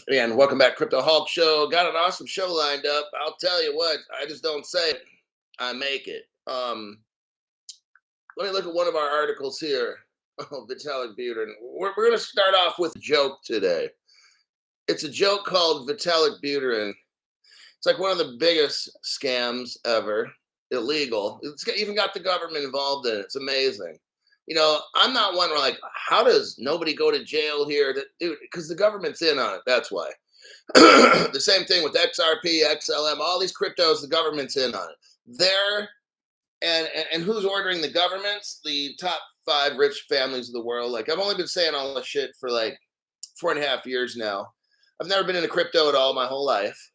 And welcome back, Crypto Hulk Show. Got an awesome show lined up. I'll tell you what, I just don't say it, I make it. Let me look at one of our articles here. Oh, Vitalik Buterin. We're going to start off with a joke today. It's a joke called Vitalik Buterin. It's like one of the biggest scams ever. Illegal. It's even got the government involved in it. It's amazing. I'm not one where like, how does nobody go to jail here? Dude, because the government's in on it. That's why. The same thing with XRP, XLM, all these cryptos, the government's in on it. They're and who's ordering the governments? The top 5 rich families of the world. Like I've only been saying all this shit for like 4.5 years now. I've never been into crypto at all my whole life.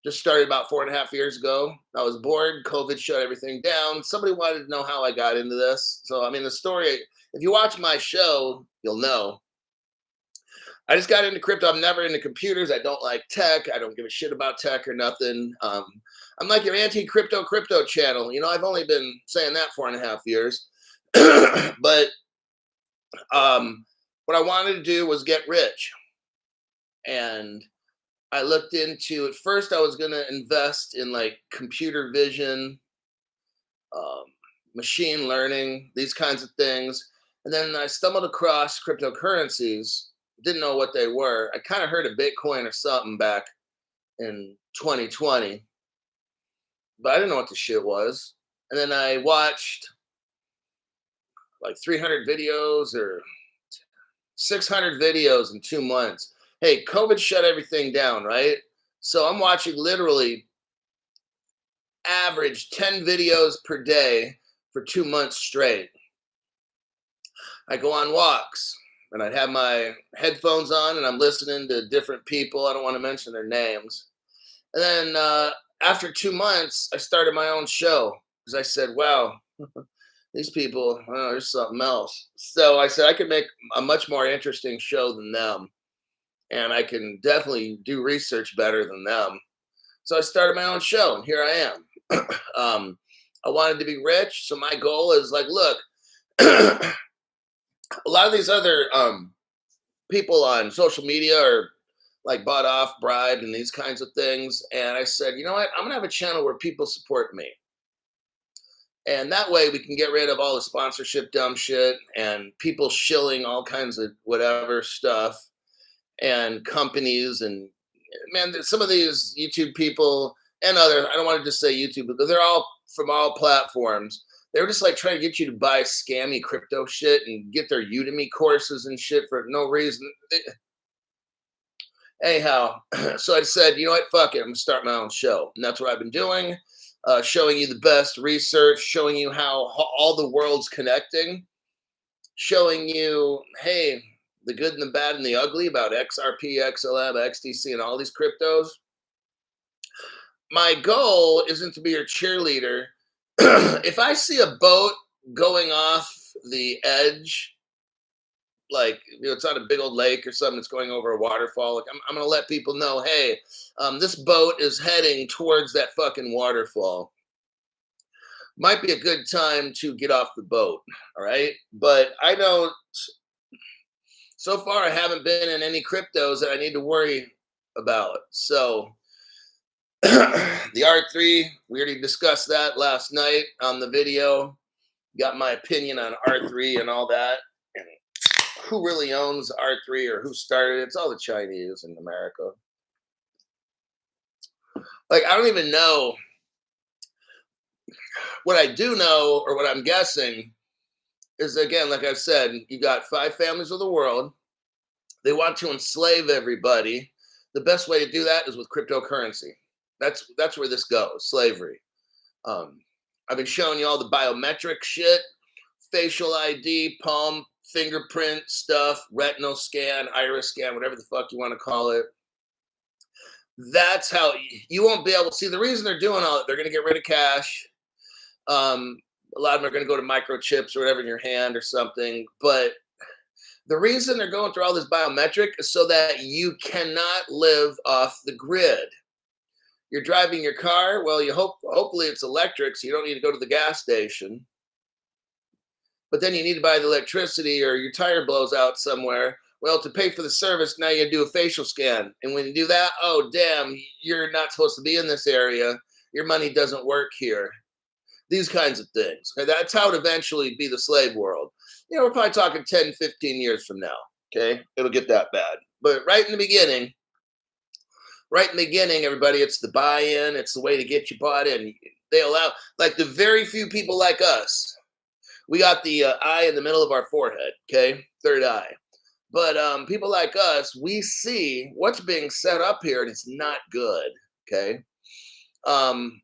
Just started about 4.5 years ago. I was bored. COVID shut everything down. Somebody wanted to know how I got into this. So, I mean, the story, if you watch my show, you'll know. I just got into crypto. I'm never into computers. I don't like tech. I don't give a shit about tech or nothing. I'm like your anti-crypto channel. I've only been saying that 4.5 years. But what I wanted to do was get rich. And I looked into, at first I was going to invest in like computer vision, machine learning, these kinds of things. And then I stumbled across cryptocurrencies, didn't know what they were. I kind of heard of Bitcoin or something back in 2020, but I didn't know what the shit was. And then I watched like 300 videos or 600 videos in 2 months. Hey, COVID shut everything down, right? So I'm watching literally average 10 videos per day for 2 months straight. I go on walks and I'd have my headphones on and I'm listening to different people. I don't want to mention their names. And then after 2 months, I started my own show because I said, wow, these people, there's something else. So I said I could make a much more interesting show than them. And I can definitely do research better than them. So I started my own show, and here I am. I wanted to be rich, so my goal is like, look, a lot of these other people on social media are like bought off, bribed, and these kinds of things. And I said, you know what? I'm gonna have a channel where people support me, and that way we can get rid of all the sponsorship dumb shit and people shilling all kinds of whatever stuff. And companies and man, some of these YouTube people and other, I don't want to just say YouTube, but they're all from all platforms. They were just like trying to get you to buy scammy crypto shit and get their Udemy courses and shit for no reason. Anyhow, so I said, you know what, fuck it, I'm gonna start my own show. And that's what I've been doing, showing you the best research, showing you how all the world's connecting, showing you, hey, the good and the bad and the ugly about XRP, XLM, XTC, and all these cryptos. My goal isn't to be your cheerleader. If I see a boat going off the edge, like it's on a big old lake or something, it's going over a waterfall, like I'm going to let people know, hey, this boat is heading towards that fucking waterfall. Might be a good time to get off the boat, all right? But I don't. So far, I haven't been in any cryptos that I need to worry about. So the R3, we already discussed that last night on the video. Got my opinion on R3 and all that. And who really owns R3 or who started it? It's all the Chinese in America. Like, I don't even know. What I do know, or what I'm guessing, is, again, like I've said, you got 5 families of the world. They want to enslave everybody. The best way to do that is with cryptocurrency. That's where this goes, slavery. I've been showing you all the biometric shit, facial ID, palm, fingerprint stuff, retinal scan, iris scan, whatever the fuck you want to call it. That's how you won't be able to see. The reason they're doing all that, they're going to get rid of cash. A lot of them are going to go to microchips or whatever in your hand or something. But the reason they're going through all this biometric is so that you cannot live off the grid. You're driving your car. Well, hopefully it's electric, so you don't need to go to the gas station. But then you need to buy the electricity, or your tire blows out somewhere, Well, to pay for the service, now you do a facial scan. And when you do that, oh, damn, you're not supposed to be in this area. Your money doesn't work here. These kinds of things. Okay, that's how it eventually be the slave world. We're probably talking 10, 15 years from now. Okay, it'll get that bad. But right in the beginning, everybody, it's the buy-in. It's the way to get you bought in. They allow, like the very few people like us, we got the eye in the middle of our forehead, okay? Third eye. But people like us, we see what's being set up here, and it's not good, okay? Um,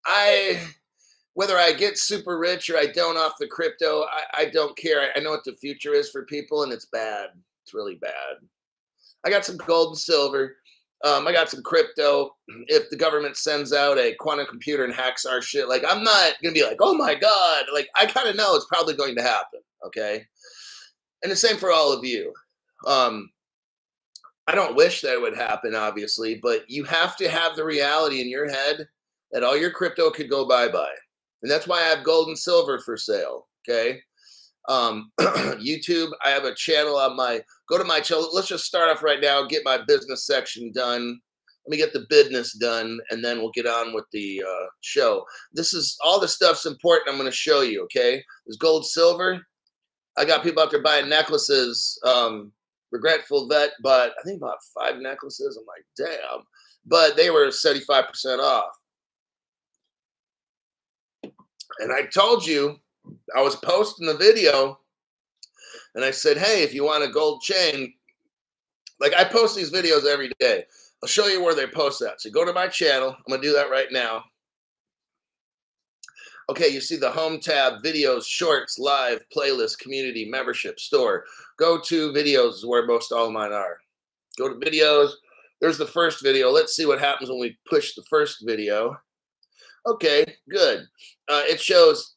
I Whether I get super rich or I don't off the crypto, I don't care. I know what the future is for people, and it's bad. It's really bad. I got some gold and silver. I got some crypto. If the government sends out a quantum computer and hacks our shit, like I'm not gonna be like, oh my god. Like I kind of know it's probably going to happen. Okay, and the same for all of you. Um, I don't wish that it would happen, obviously, but you have to have the reality in your head that all your crypto could go bye bye, and that's why I have gold and silver for sale. Okay, YouTube. I have a channel on my, go to my channel. Let's just start off right now, get my business section done. Let me get the business done, and then we'll get on with the show. This is all the stuff's important. I'm going to show you. Okay, there's gold, silver. I got people out there buying necklaces. Regretful Vet bought, I think, about 5 necklaces. I'm like, damn, but they were 75% off. And I told you, I was posting the video and I said, hey, if you want a gold chain, like I post these videos every day. I'll show you where they post that. So go to my channel. I'm going to do that right now. Okay, you see the home tab, videos, shorts, live, playlist, community, membership, store. Go to videos where most all of mine are. Go to videos. There's the first video. Let's see what happens when we push the first video. Okay, good. It shows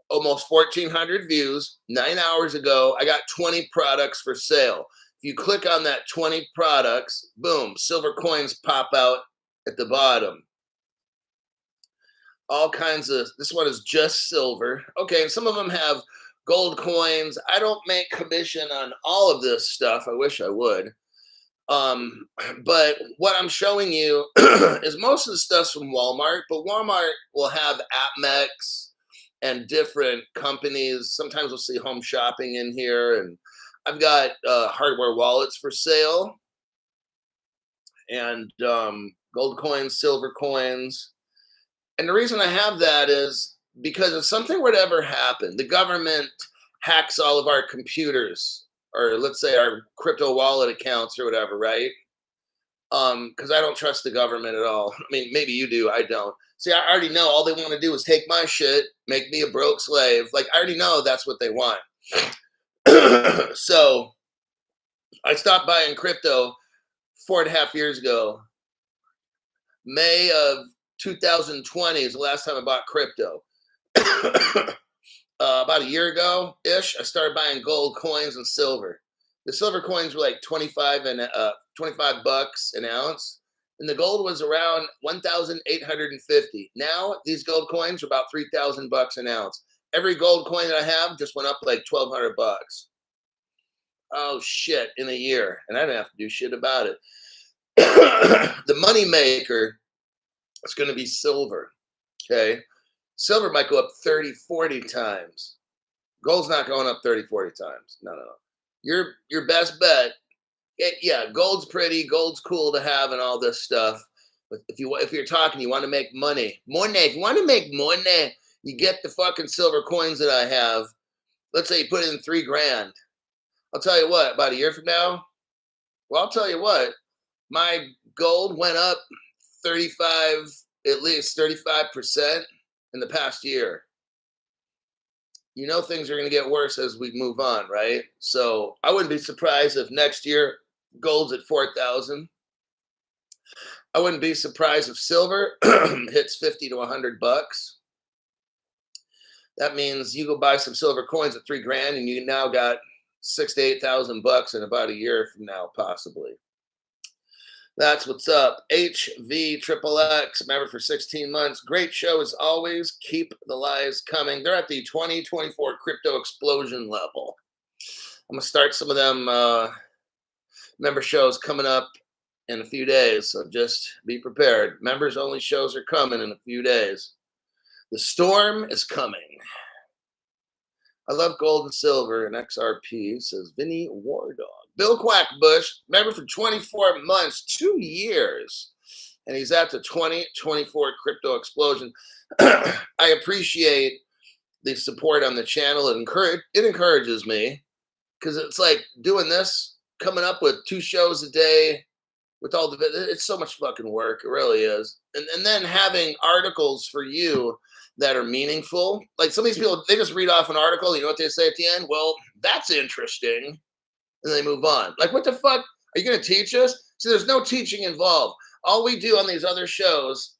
almost 1,400 views 9 hours ago. I got 20 products for sale. If you click on that 20 products, boom, silver coins pop out at the bottom. All kinds of, this one is just silver. Okay, and some of them have gold coins. I don't make commission on all of this stuff. I wish I would. But what I'm showing you is most of the stuff's from Walmart, but Walmart will have AppMex and different companies. Sometimes we'll see home shopping in here, and I've got hardware wallets for sale, and gold coins, silver coins. And the reason I have that is because if something were to ever happen, the government hacks all of our computers, or let's say our crypto wallet accounts or whatever, right? Because I don't trust the government at all. I mean, maybe you do, I don't. See, I already know all they want to do is take my shit, make me a broke slave. Like, I already know that's what they want. So I stopped buying crypto 4.5 years ago. May of 2020 is the last time I bought crypto. About a year ago-ish, I started buying gold coins and silver. The silver coins were like 25 bucks an ounce, and the gold was around 1,850. Now these gold coins are about 3,000 bucks an ounce. Every gold coin that I have just went up like 1,200 bucks. Oh shit, in a year, and I didn't have to do shit about it. The money maker is going to be silver. Okay, silver might go up 30, 40 times. Gold's not going up 30, 40 times. No. Your best bet. Yeah, gold's pretty, gold's cool to have, and all this stuff. But if you're talking, you want to make money. If you want to make money, you get the fucking silver coins that I have. Let's say you put in $3,000. I'll tell you what. About a year from now, well, I'll tell you what. My gold went up 35, at least 35% in the past year. You know things are going to get worse as we move on, right? So I wouldn't be surprised if next year gold's at 4,000. I wouldn't be surprised if silver hits 50 to 100 bucks. That means you go buy some silver coins at $3,000, and you now got 6,000 to 8,000 bucks in about a year from now, possibly. That's what's up. HVXXX, member for 16 months. Great show as always. Keep the lies coming. They're at the 2024 crypto explosion level. I'm going to start some of them Member shows coming up in a few days, so just be prepared. Members only shows are coming in a few days. The storm is coming. I love gold and silver and XRP, says Vinny Wardog. Bill Quackbush, member for 24 months, 2 years. And he's at the 2024 crypto explosion. I appreciate the support on the channel. It encourages me because it's like doing this, coming up with 2 shows a day with all the, it's so much fucking work. It really is. And then having articles for you that are meaningful. Like some of these people, they just read off an article. You know what they say at the end? Well, that's interesting. And they move on. Like, what the fuck? Are you going to teach us? See, there's no teaching involved. All we do on these other shows,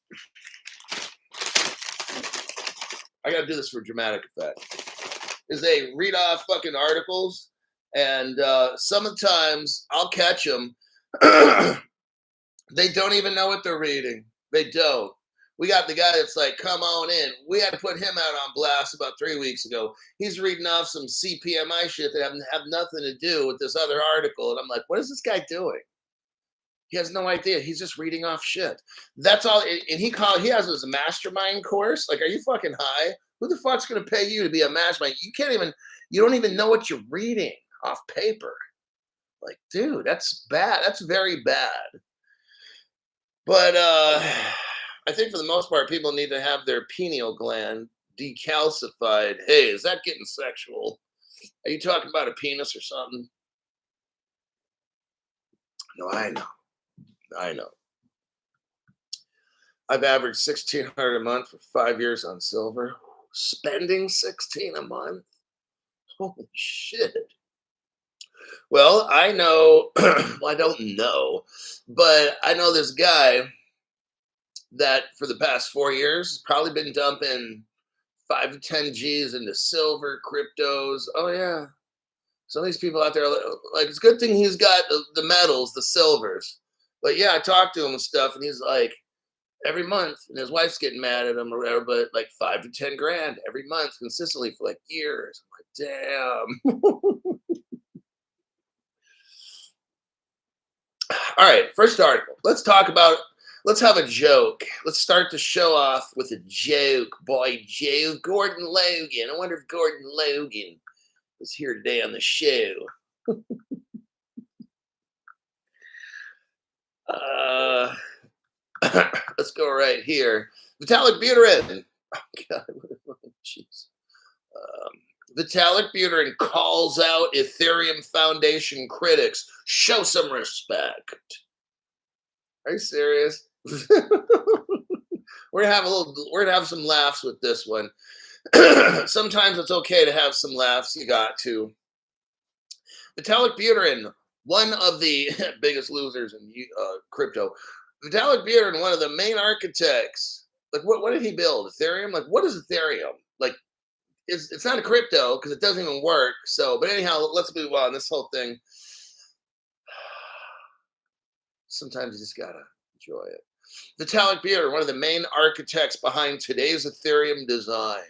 I got to do this for dramatic effect, is they read off fucking articles. And sometimes I'll catch them. They don't even know what they're reading. They don't. We got the guy that's like, come on in. We had to put him out on blast about 3 weeks ago. He's reading off some CPMI shit that have nothing to do with this other article. And I'm like, what is this guy doing? He has no idea. He's just reading off shit. That's all. And he has his mastermind course. Like, are you fucking high? Who the fuck's going to pay you to be a mastermind? You don't even know what you're reading off paper. Like, dude, that's bad. That's very bad. But I think for the most part, people need to have their pineal gland decalcified. Hey, is that getting sexual? Are you talking about a penis or something? No, I know. I've averaged $1,600 a month for 5 years on silver. Spending $16 a month? Holy shit. Well, I know, well, I don't know, but I know this guy that for the past 4 years has probably been dumping 5 to 10 G's into silver, cryptos. Oh, yeah. Some of these people out there, like, it's a good thing he's got the metals, the silvers. But yeah, I talked to him and stuff, and he's like, every month, and his wife's getting mad at him or whatever, but like 5 to 10 grand every month consistently for like years. I'm like, damn. All right, first article. Let's have a joke. Let's start the show off with a joke. Boy, Joe, Gordon Logan. I wonder if Gordon Logan is here today on the show. Let's go right here. Vitalik Buterin. Oh, God. Jeez. Vitalik Buterin calls out Ethereum Foundation critics. Show some respect. Are you serious? We're gonna have some laughs with this one. Sometimes it's okay to have some laughs. You got to. Vitalik Buterin, one of the biggest losers in crypto. Vitalik Buterin, one of the main architects. Like, what did he build? Ethereum? Like, what is Ethereum? Like, it's not a crypto because it doesn't even work. So, but anyhow, let's move on. This whole thing. Sometimes you just gotta enjoy it. Vitalik Buterin, one of the main architects behind today's Ethereum design,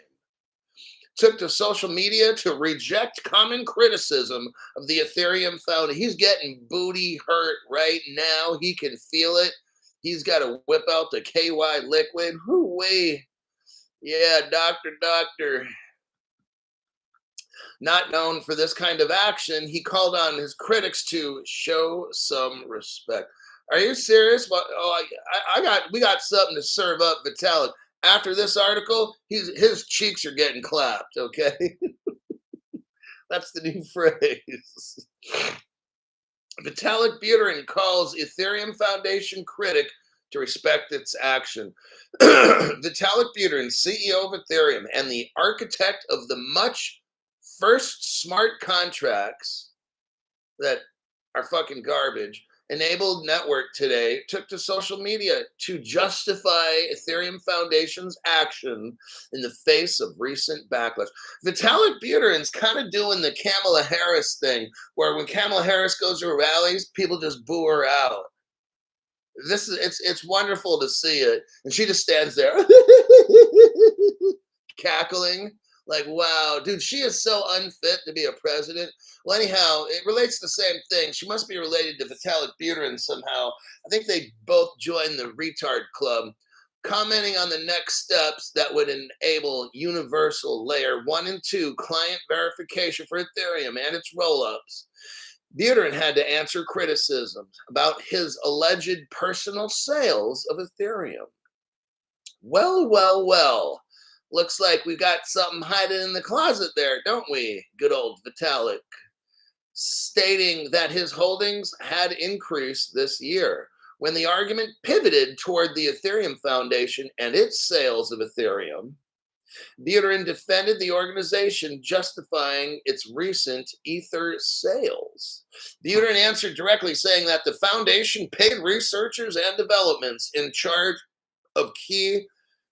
took to social media to reject common criticism of the Ethereum founder. He's getting booty hurt right now. He can feel it. He's got to whip out the KY liquid. Hoo-wee. Yeah, doctor. Not known for this kind of action, he called on his critics to show some respect. Are you serious? Well, we got something to serve up Vitalik. After this article, his cheeks are getting clapped, okay? That's the new phrase. Vitalik Buterin calls Ethereum Foundation critic to respect its action. Vitalik Buterin, CEO of Ethereum and the architect of the much first smart contracts that are fucking garbage, enabled network today, took to social media to justify Ethereum Foundation's action in the face of recent backlash. Vitalik Buterin's kind of doing the Kamala Harris thing, where when Kamala Harris goes to rallies, people just boo her out. It's wonderful to see it, and she just stands there cackling Like, wow, dude, she is so unfit to be a president. Well, anyhow, it relates to the same thing. She must be related to Vitalik Buterin somehow. I think they both joined the retard club, commenting on the next steps that would enable universal layer 1 and 2 client verification for Ethereum and its rollups. Buterin had to answer criticisms about his alleged personal sales of Ethereum. Well, well, well. Looks like we got something hiding in the closet there, don't we? Good old Vitalik. Stating that his holdings had increased this year when the argument pivoted toward the Ethereum Foundation and its sales of Ethereum. Buterin defended the organization, justifying its recent Ether sales. Buterin answered directly, saying that the foundation paid researchers and developments in charge of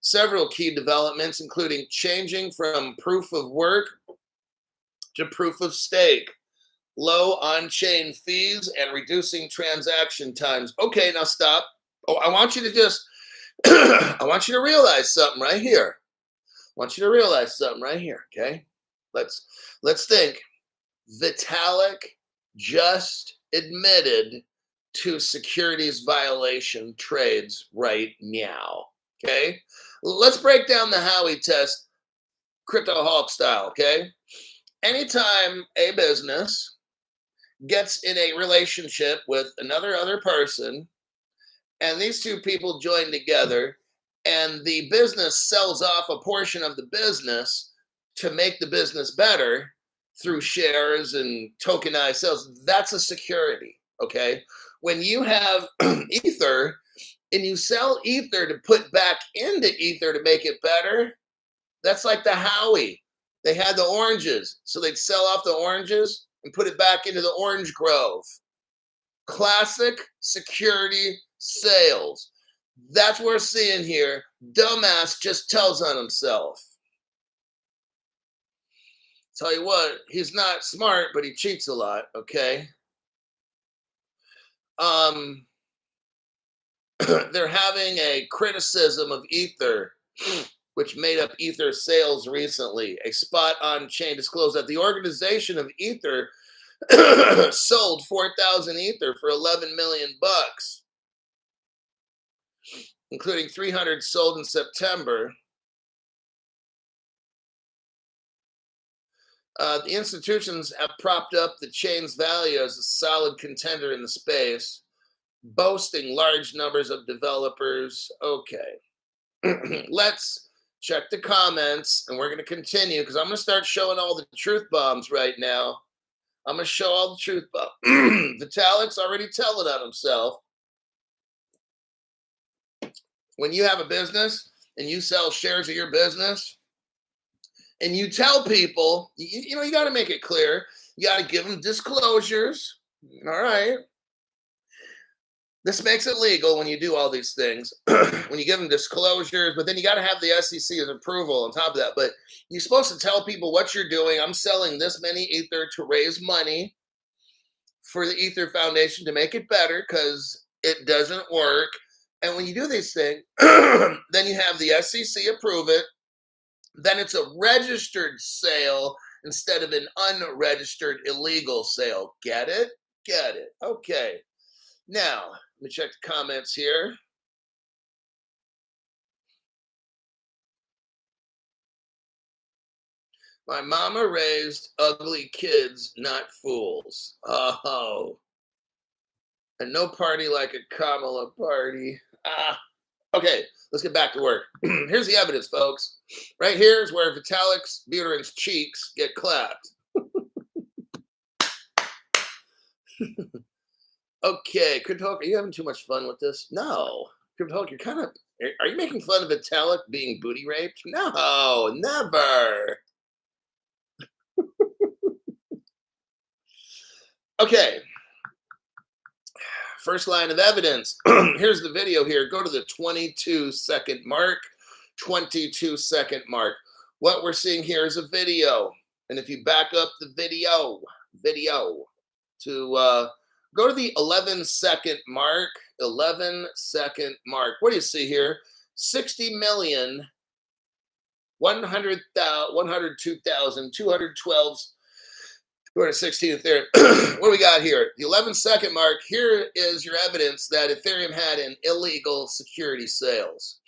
several key developments, including changing from proof of work to proof of stake, low on-chain fees, and reducing transaction times. Okay, now stop. Oh, I want you to just, I want you to realize something right here. Okay? Let's think. Vitalik just admitted to securities violation trades right now. Okay? Let's break down the Howey test, Crypto Hulk style, okay? Anytime a business gets in a relationship with other person, and these two people join together, and the business sells off a portion of the business to make the business better through shares and tokenized sales, that's a security, okay? When you have Ether and you sell Ether to put back into Ether to make it better, that's like the Howey. They had the oranges, so they'd sell off the oranges and put it back into the orange grove. Classic security sales. That's what we're seeing here. Dumbass just tells on himself. Tell you what, he's not smart, but he cheats a lot, okay? They're having a criticism of Ether, which made up Ether sales recently. A spot on chain disclosed that the organization of Ether sold 4,000 Ether for 11 million bucks, including 300 sold in September. The institutions have propped up the chain's value as a solid contender in the space, boasting large numbers of developers. Okay. Let's check the comments, and we're going to continue because I'm going to start showing all the truth bombs right now. I'm going to show all the truth bombs. Vitalik's already telling on himself. When you have a business and you sell shares of your business, and you tell people, you got to make it clear. You got to give them disclosures. All right. This makes it legal when you do all these things, when you give them disclosures, but then you got to have the SEC's approval on top of that. But you're supposed to tell people what you're doing. I'm selling this many Ether to raise money for the Ether Foundation to make it better because it doesn't work. And when you do these things, then you have the SEC approve it. Then it's a registered sale instead of an unregistered illegal sale. Get it? Get it. Okay. Now, let me check the comments here. My mama raised ugly kids, not fools. Oh. And no party like a Kamala party. Okay, let's get back to work. Here's the evidence, folks. Right here is where Vitalik Buterin's cheeks get clapped. Okay, Crypto, are you having too much fun with this? No. Crypto, you're kind of, are you making fun of Vitalik being booty raped? No, never. Okay. First line of evidence. Here's the video here. Go to the 22-second mark. 22-second mark. What we're seeing here is a video. And if you back up the video to go to the 11-second mark. 11-second mark. What do you see here? 60 million 102,212, 216 Ethereum. What do we got here? The 11-second mark. Here is your evidence that Ethereum had an illegal security sales.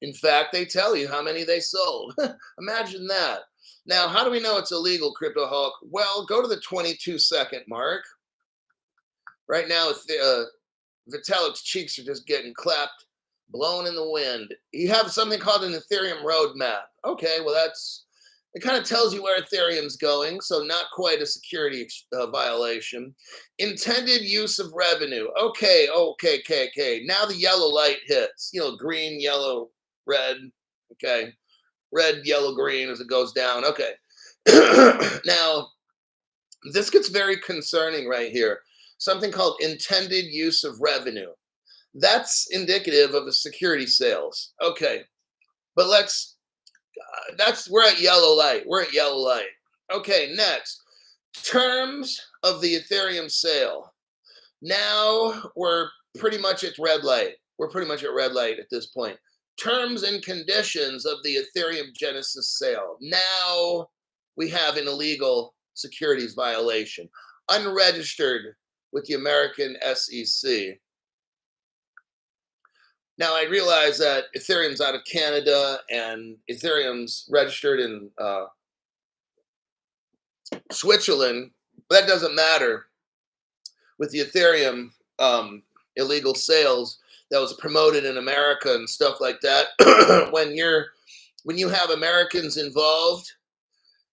In fact, they tell you how many they sold. Imagine that. Now, how do we know it's illegal, Crypto Hulk? Well, go to the 22-second mark. Right now, Vitalik's cheeks are just getting clapped, blown in the wind. You have something called an Ethereum roadmap. Okay, well, it kind of tells you where Ethereum's going, so not quite a security violation. Intended use of revenue. Okay. Now the yellow light hits. Green, yellow, red. Okay. Red, yellow, green as it goes down. Okay. Now, this gets very concerning right here. Something called intended use of revenue. That's indicative of a security sales. Okay. But we're at yellow light. We're at yellow light. Okay, next. Terms of the Ethereum sale. Now we're pretty much at red light. We're pretty much at red light at this point. Terms and conditions of the Ethereum Genesis sale. Now we have an illegal securities violation. Unregistered with the American SEC. Now, I realize that Ethereum's out of Canada and Ethereum's registered in Switzerland, but that doesn't matter. With the Ethereum illegal sales that was promoted in America and stuff like that, when you have Americans involved,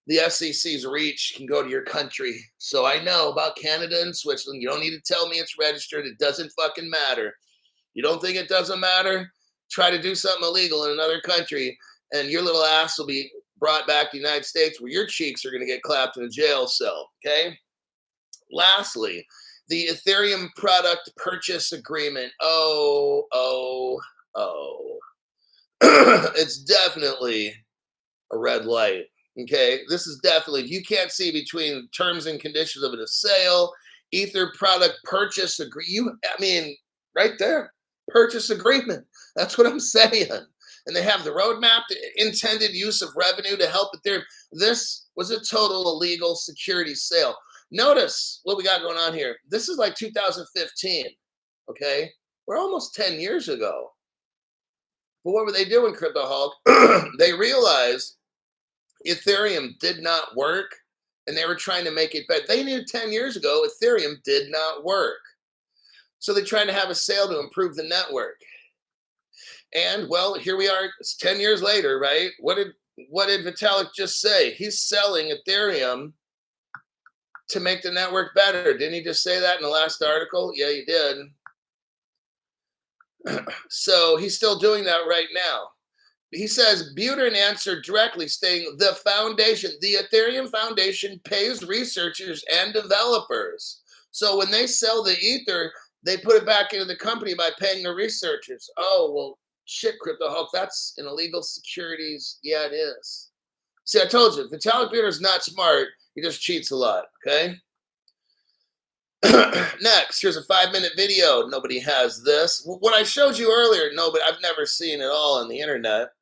the SEC's reach can go to your country. So I know about Canada and Switzerland. You don't need to tell me it's registered. It doesn't fucking matter. You don't think it doesn't matter? Try to do something illegal in another country, and your little ass will be brought back to the United States where your cheeks are going to get clapped in a jail cell, okay? Lastly, the Ethereum product purchase agreement. Oh. It's definitely a red light, okay? This is definitely, if you can't see between terms and conditions of a sale, Ether product purchase agreement, right there. Purchase agreement. That's what I'm saying. And they have the roadmap, the intended use of revenue to help it there. This was a total illegal security sale. Notice what we got going on here. This is like 2015, okay? We're almost 10 years ago. But what were they doing, Crypto Hulk? They realized Ethereum did not work, and they were trying to make it better. They knew 10 years ago Ethereum did not work. So they tried to have a sale to improve the network. And, well, here we are. It's 10 years later, right? What did Vitalik just say? He's selling Ethereum to make the network better. Didn't he just say that in the last article? Yeah, he did. So he's still doing that right now. He says, Buterin answered directly, stating, the Ethereum Foundation pays researchers and developers. So when they sell the Ether, they put it back into the company by paying the researchers. Oh, well, shit, Crypto Hulk, that's an illegal securities. Yeah, it is. See, I told you, Vitalik Buterin's not smart. He just cheats a lot, okay? Next, here's a 5-minute video. Nobody has this. What I showed you earlier, I've never seen at all on the internet.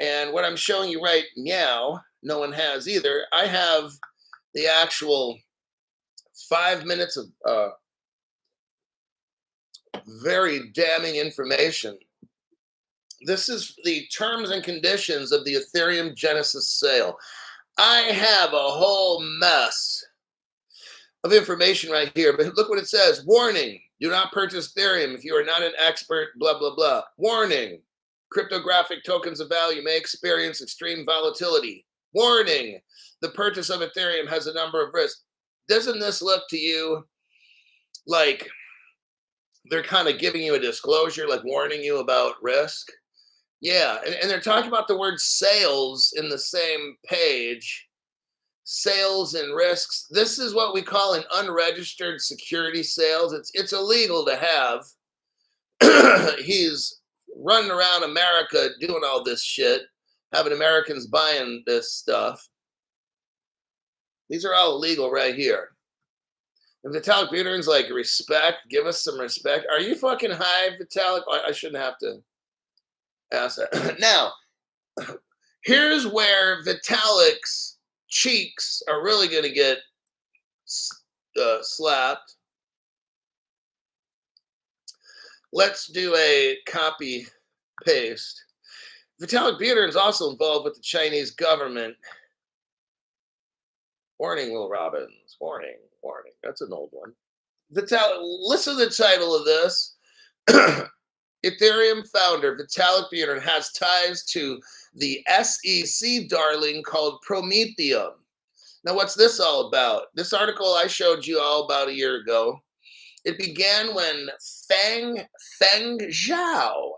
And what I'm showing you right now, no one has either. I have the actual 5 minutes of very damning information. This is the terms and conditions of the Ethereum Genesis sale. I have a whole mess of information right here, but look what it says. Warning, do not purchase Ethereum if you are not an expert, blah, blah, blah. Warning, cryptographic tokens of value may experience extreme volatility. Warning, the purchase of Ethereum has a number of risks. Doesn't this look to you like they're kind of giving you a disclosure, like warning you about risk? Yeah, and they're talking about the word sales in the same page. Sales and risks. This is what we call an unregistered security sales. It's illegal to have. He's running around America doing all this shit, having Americans buying this stuff. These are all illegal right here. And Vitalik Buterin's like, respect, give us some respect. Are you fucking high, Vitalik? I shouldn't have to ask that. Now, Here's where Vitalik's cheeks are really going to get slapped. Let's do a copy paste. Vitalik Buterin is also involved with the Chinese government. Warning, Will Robbins. Warning, warning. That's an old one. Vitalik, listen to the title of this. Ethereum founder Vitalik Buterin has ties to the SEC darling called Prometheum. Now, what's this all about? This article I showed you all about a year ago. It began when Feng Zhao,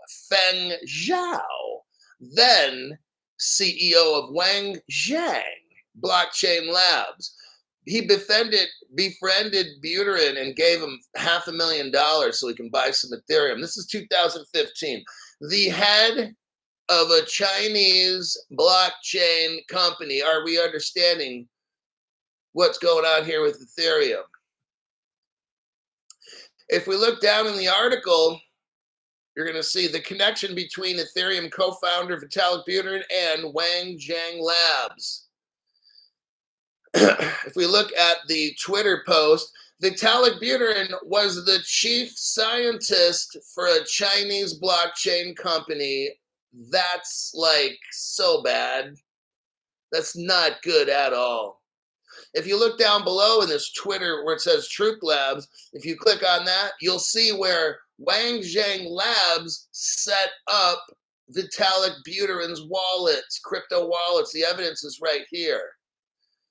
then CEO of Wang Zhang Blockchain Labs, he befriended Buterin and gave him $500,000 so he can buy some Ethereum. This is 2015. The head of a Chinese blockchain company. Are we understanding what's going on here with Ethereum? If we look down in the article, you're going to see the connection between Ethereum co-founder Vitalik Buterin and Wang Zhang Labs. If we look at the Twitter post, Vitalik Buterin was the chief scientist for a Chinese blockchain company. That's like so bad. That's not good at all. If you look down below in this Twitter where it says Truth Labs, if you click on that, you'll see where Wang Zhang Labs set up Vitalik Buterin's wallets, crypto wallets. The evidence is right here.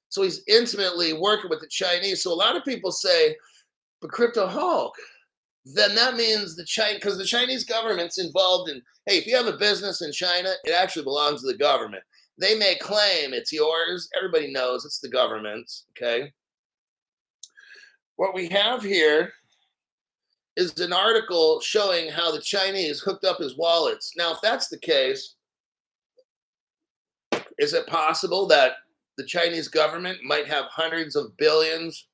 So he's intimately working with the Chinese. So a lot of people say, but Crypto Hulk, then that means because the Chinese government's involved in, hey, if you have a business in China, it actually belongs to the government. They may claim it's yours. Everybody knows it's the government's, okay? What we have here is an article showing how the Chinese hooked up his wallets. Now, if that's the case, is it possible that the Chinese government might have hundreds of billions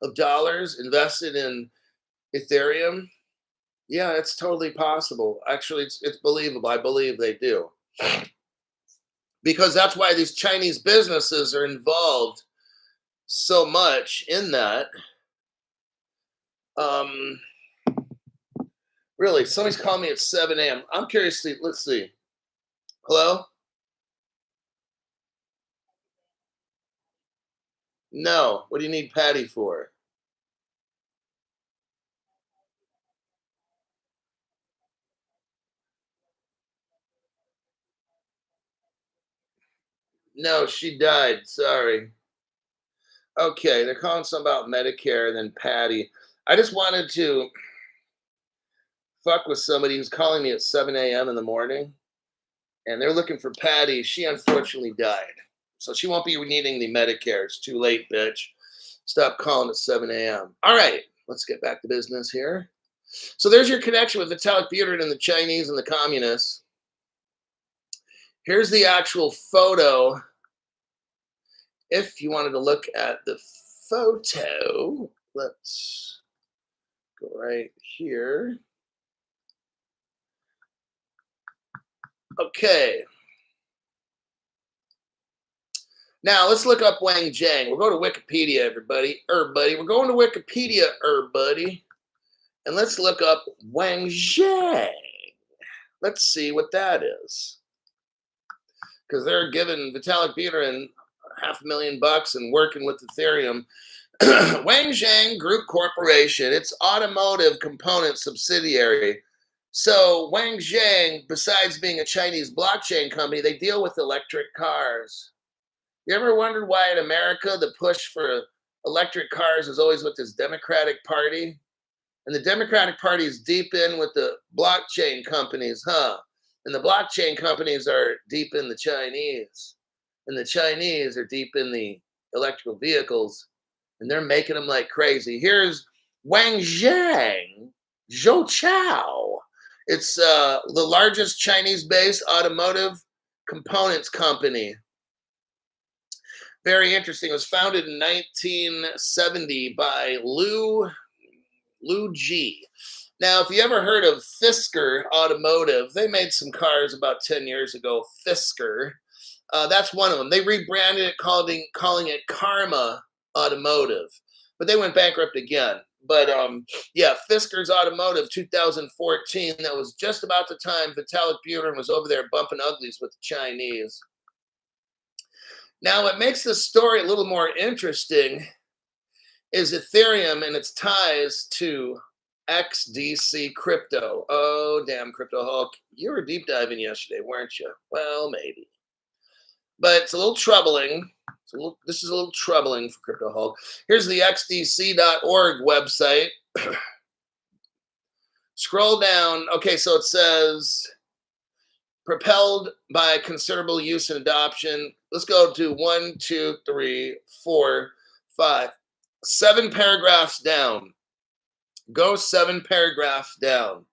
of dollars invested in Ethereum? Yeah, it's totally possible. Actually, it's believable. I believe they do. Because that's why these Chinese businesses are involved so much in that. Really, somebody's calling me at 7 a.m. I'm curious to see. Let's see. Hello? No. What do you need Patty for? No, she died. Sorry. Okay, they're calling some about Medicare and then Patty. I just wanted to fuck with somebody who's calling me at 7 a.m. in the morning, and they're looking for Patty. She unfortunately died. So she won't be needing the Medicare. It's too late, bitch. Stop calling at 7 a.m. All right, let's get back to business here. So there's your connection with Vitalik Buterin and the Chinese and the communists. Here's the actual photo. If you wanted to look at the photo, let's go right here. Okay. Now let's look up Wang Zhang. We'll go to Wikipedia, everybody. We're going to Wikipedia, everybody. And let's look up Wang Zhang. Let's see what that is. Because they're giving Vitalik Buterin $500,000 and working with Ethereum. Wang Zhang Group Corporation, it's automotive component subsidiary. So Wang Zhang, besides being a Chinese blockchain company, they deal with electric cars. You ever wondered why in America the push for electric cars is always with this Democratic Party? And the Democratic Party is deep in with the blockchain companies, huh? And the blockchain companies are deep in the Chinese. And the Chinese are deep in the electrical vehicles. And they're making them like crazy. Here's Wang Zhang, Zhou Chao. It's the largest Chinese-based automotive components company. Very interesting. It was founded in 1970 by Liu Lou G. Now, if you ever heard of Fisker Automotive, they made some cars about 10 years ago, Fisker. That's one of them. They rebranded it, calling it Karma Automotive, but they went bankrupt again. But yeah, Fisker's Automotive, 2014. That was just about the time Vitalik Buterin was over there bumping uglies with the Chinese. Now, what makes this story a little more interesting is Ethereum and its ties to XDC crypto. Oh, damn, Crypto Hulk. You were deep diving yesterday, weren't you? Well, maybe. But it's a little troubling. This is a little troubling for Crypto Hulk. Here's the xdc.org website. Scroll down. Okay, so it says propelled by considerable use and adoption. Let's go to 1, 2, 3, 4, 5, 7 paragraphs down. Go 7 paragraphs down.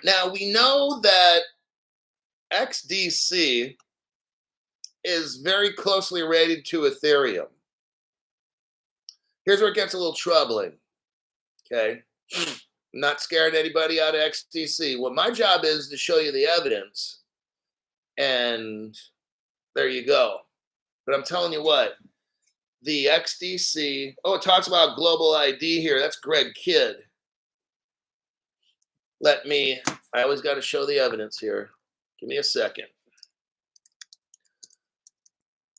Now, we know that XDC is very closely related to Ethereum. Here's where it gets a little troubling. Okay. I'm not scaring anybody out of XDC. Well, my job is to show you the evidence. And there you go. But I'm telling you what, the XDC, oh, it talks about global ID here. That's Greg Kidd. I always got to show the evidence here. Give me a second.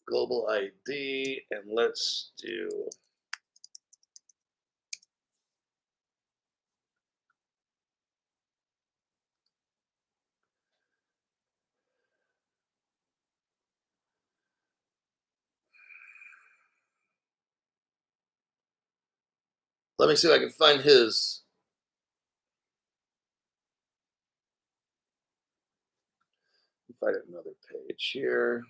Global ID, and let's do. Let me see if I can find his. Find another page here.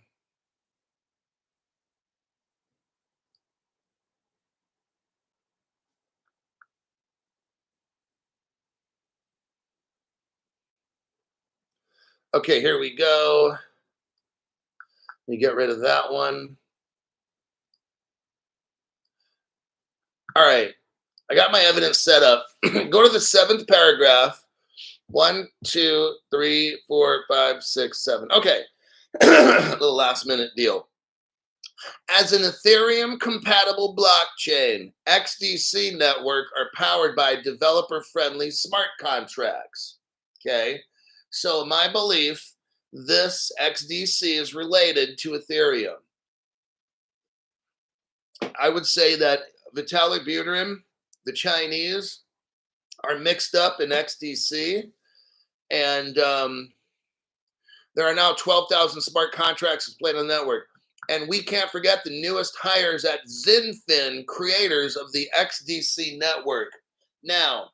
Okay, here we go. Let me get rid of that one. All right, I got my evidence set up. Go to the 7th paragraph. 1, 2, 3, 4, 5, 6, 7. Okay, little last minute deal. As an Ethereum compatible blockchain, XDC network are powered by developer friendly smart contracts. Okay, so my belief, this XDC is related to Ethereum. I would say that Vitalik Buterin, the Chinese, are mixed up in XDC, and there are now 12,000 smart contracts displayed on the network. And we can't forget the newest hires at XinFin, creators of the XDC network. Now,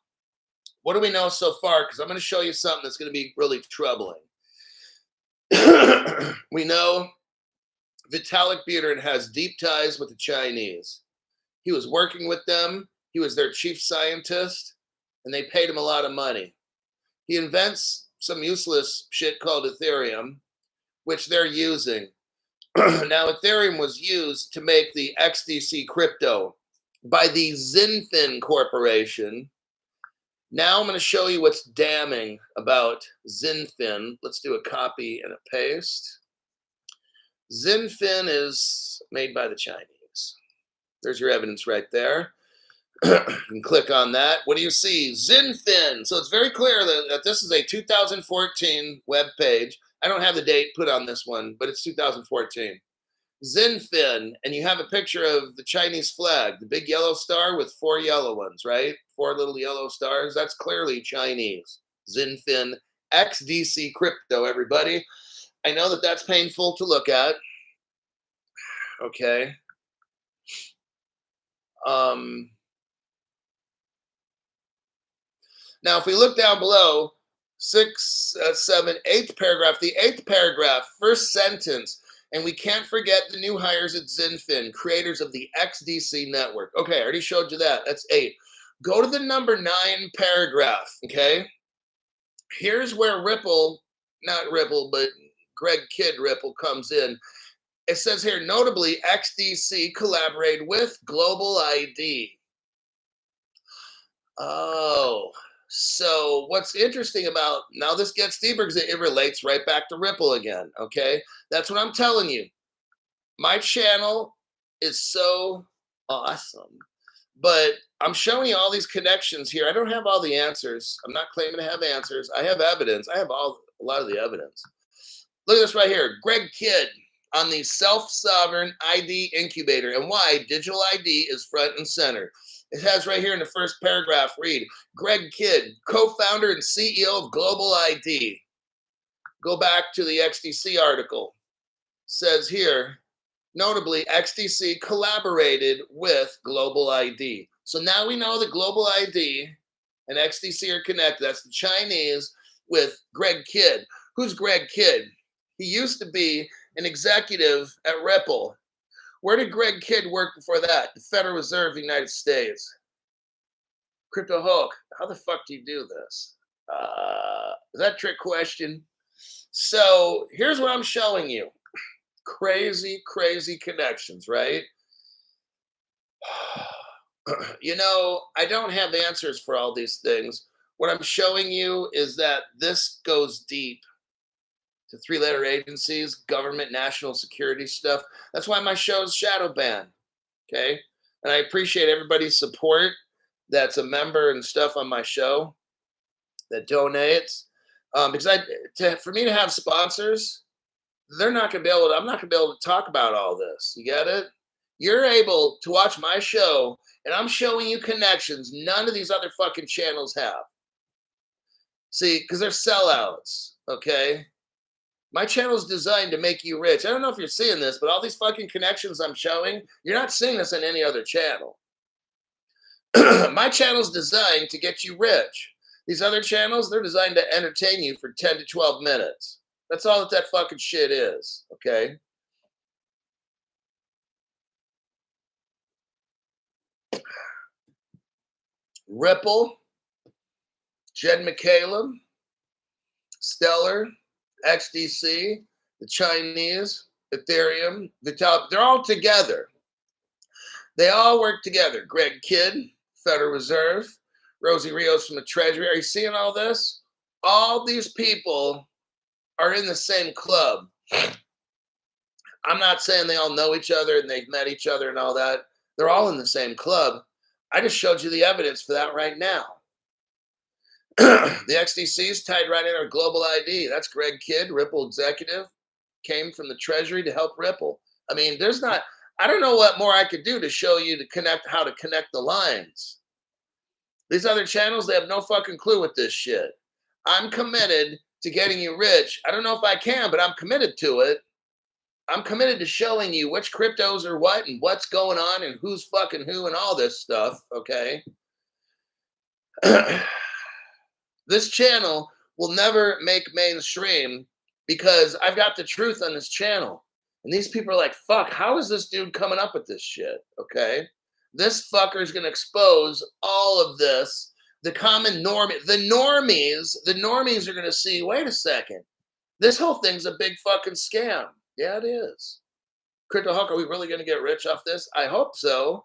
what do we know so far? Because I'm going to show you something that's going to be really troubling. We know Vitalik Buterin has deep ties with the Chinese. He was working with them. He was their chief scientist, and they paid him a lot of money. He invents some useless shit called Ethereum, which they're using. Now, Ethereum was used to make the XDC crypto by the XinFin Corporation. Now I'm going to show you what's damning about XinFin. Let's do a copy and a paste. XinFin is made by the Chinese. There's your evidence right there. You can click on that. What do you see? XinFin. So it's very clear that this is a 2014 web page. I don't have the date put on this one, but it's 2014. XinFin, and you have a picture of the Chinese flag, the big yellow star with 4 yellow ones, right? 4 little yellow stars. That's clearly Chinese. XinFin, XDC crypto, everybody. I know that that's painful to look at. Okay. Now, if we look down below, 6, 7, 8th paragraph, the 8th paragraph, first sentence, and we can't forget the new hires at XinFin, creators of the XDC network. Okay, I already showed you that. That's 8. Go to the number 9 paragraph, okay? Here's where not Ripple, but Greg Kidd Ripple comes in. It says here, notably, XDC collaborated with Global ID. Oh, so what's interesting about now this gets deeper because it relates right back to Ripple again. Okay. That's what I'm telling you. My channel is so awesome. But I'm showing you all these connections here. I don't have all the answers. I'm not claiming to have answers. I have evidence. I have a lot of the evidence. Look at this right here. Greg Kidd on the self-sovereign ID incubator and why digital ID is front and center. It has right here in the first paragraph, read, Greg Kidd, co-founder and CEO of Global ID. Go back to the XDC article. Says here, notably, XDC collaborated with Global ID. So now we know that Global ID and XDC are connected. That's the Chinese with Greg Kidd. Who's Greg Kidd? He used to be an executive at Ripple. Where did Greg Kidd work before that? The Federal Reserve of the United States. Crypto Hulk, how the fuck do you do this? Is that a trick question? So here's what I'm showing you. Crazy, crazy connections, right? You know, I don't have answers for all these things. What I'm showing you is that this goes deep to three-letter agencies, government, national security stuff. That's why my show is shadow banned. Okay. And I appreciate everybody's support that's a member and stuff on my show that donates. Because for me to have sponsors, they're not going to be able to, I'm not going to be able to talk about all this. You get it? You're able to watch my show and I'm showing you connections none of these other fucking channels have. See, because they're sellouts, okay? My channel is designed to make you rich. I don't know if you're seeing this, but all these fucking connections I'm showing, you're not seeing this on any other channel. My channel's designed to get you rich. These other channels, they're designed to entertain you for 10 to 12 minutes. That's all that fucking shit is, okay? Ripple, Jed McCaleb, Stellar, XDC, the Chinese, Ethereum, they're all together. They all work together. Greg Kidd, Federal Reserve, Rosie Rios from the Treasury. Are you seeing all this? All these people are in the same club. I'm not saying they all know each other and they've met each other and all that. They're all in the same club. I just showed you the evidence for that right now. The XDC is tied right in our Global ID. That's Greg Kidd, Ripple executive, came from the Treasury to help Ripple. I mean, I don't know what more I could do to show you how to connect the lines. These other channels, they have no fucking clue with this shit. I'm committed to getting you rich. I don't know if I can, but I'm committed to it. I'm committed to showing you which cryptos are what and what's going on and who's fucking who and all this stuff, okay? This channel will never make mainstream because I've got the truth on this channel. And these people are like, fuck, how is this dude coming up with this shit, okay? This fucker is going to expose all of this. The common the normies are going to see, wait a second, this whole thing's a big fucking scam. Yeah, it is. Crypto Hawk, are we really going to get rich off this? I hope so.